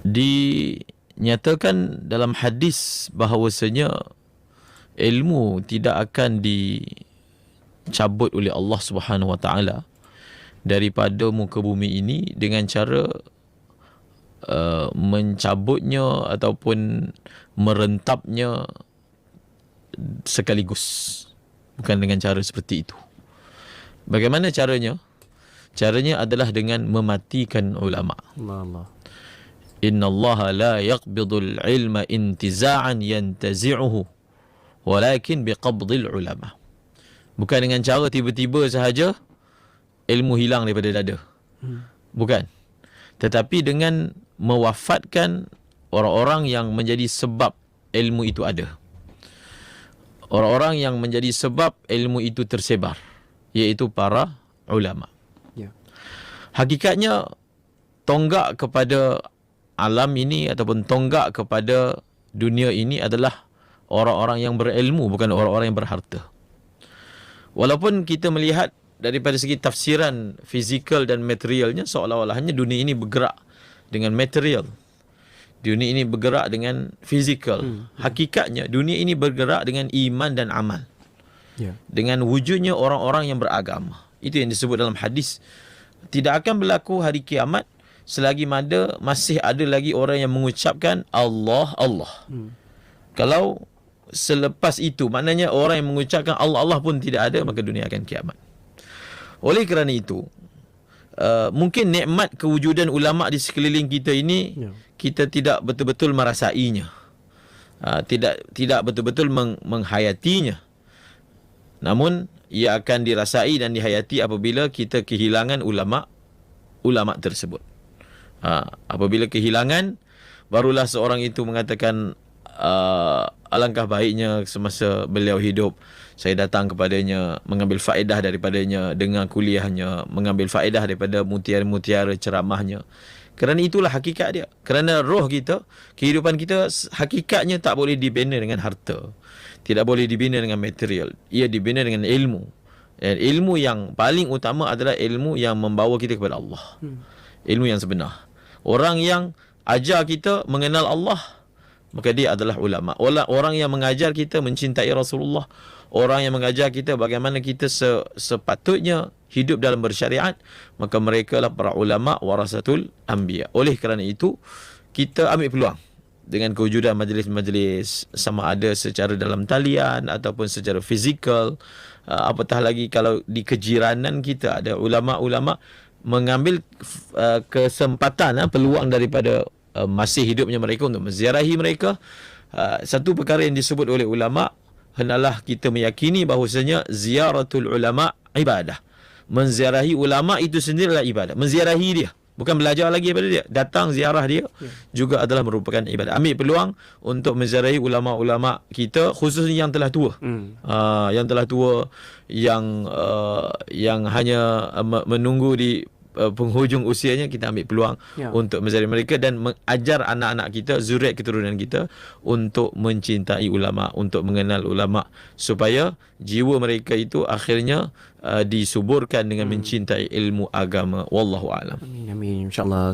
Dinyatakan dalam hadis bahawasanya ilmu tidak akan dicabut oleh Allah Subhanahu Wa Taala daripada muka bumi ini dengan cara mencabutnya ataupun merentapnya sekaligus. Bukan dengan cara seperti itu. Bagaimana caranya? Caranya adalah dengan mematikan ulama. Allah. Inna Allah la yaqbidul ilma intiza'an yantazi'uhu walakin biqabdil ulama. Bukan dengan cara tiba-tiba sahaja ilmu hilang daripada dada. Bukan. Tetapi dengan mewafatkan orang-orang yang menjadi sebab ilmu itu ada. Orang-orang yang menjadi sebab ilmu itu tersebar, iaitu para ulama. Ya. Hakikatnya tonggak kepada alam ini ataupun tonggak kepada dunia ini adalah orang-orang yang berilmu, bukan orang-orang yang berharta. Walaupun kita melihat daripada segi tafsiran fizikal dan materialnya, seolah-olahnya dunia ini bergerak dengan material. Dunia ini bergerak dengan fizikal. Hakikatnya dunia ini bergerak dengan iman dan amal. Ya. Dengan wujudnya orang-orang yang beragama. Itu yang disebut dalam hadis. Tidak akan berlaku hari kiamat selagi mana masih ada lagi orang yang mengucapkan Allah, Allah. Kalau selepas itu, maknanya orang yang mengucapkan Allah, Allah pun tidak ada, maka dunia akan kiamat. Oleh kerana itu, mungkin nikmat kewujudan ulama di sekeliling kita ini, kita tidak betul-betul merasainya. Tidak betul-betul menghayatinya. Namun ia akan dirasai dan dihayati apabila kita kehilangan ulama tersebut. Apabila kehilangan, barulah seorang itu mengatakan, alangkah baiknya semasa beliau hidup saya datang kepadanya, mengambil faedah daripadanya, dengar kuliahnya, mengambil faedah daripada mutiara-mutiara ceramahnya. Kerana itulah hakikat dia. Kerana roh kita, kehidupan kita hakikatnya tak boleh dibina dengan harta. Tidak boleh dibina dengan material. Ia dibina dengan ilmu. Dan ilmu yang paling utama adalah ilmu yang membawa kita kepada Allah. Ilmu yang sebenar. Orang yang ajar kita mengenal Allah, maka dia adalah ulama. Orang yang mengajar kita mencintai Rasulullah, orang yang mengajar kita bagaimana kita sepatutnya hidup dalam bersyariat, maka mereka lah para ulama warasatul anbiya. Oleh kerana itu, kita ambil peluang dengan kewujudan majlis-majlis, sama ada secara dalam talian ataupun secara fizikal. Apatah lagi kalau di kejiranan kita ada ulama-ulama mengambil kesempatan, peluang daripada masih hidupnya mereka untuk menziarahi mereka. Satu perkara yang disebut oleh ulama, hendaklah kita meyakini bahawasanya ziaratul ulama ibadah. Menziarahi ulama itu sendiri adalah ibadah. Menziarahi dia, bukan belajar lagi daripada dia, datang ziarah dia juga adalah merupakan ibadah. Ambil peluang untuk menziarahi ulama-ulama kita, khususnya yang telah tua. Yang telah tua, yang hanya menunggu di penghujung usianya, kita ambil peluang untuk menziarahi mereka dan mengajar anak-anak kita, zuriat keturunan kita untuk mencintai ulama, untuk mengenal ulama, supaya jiwa mereka itu akhirnya disuburkan dengan mencintai ilmu agama. Wallahu a'lam. Amin, amin, insya-Allah.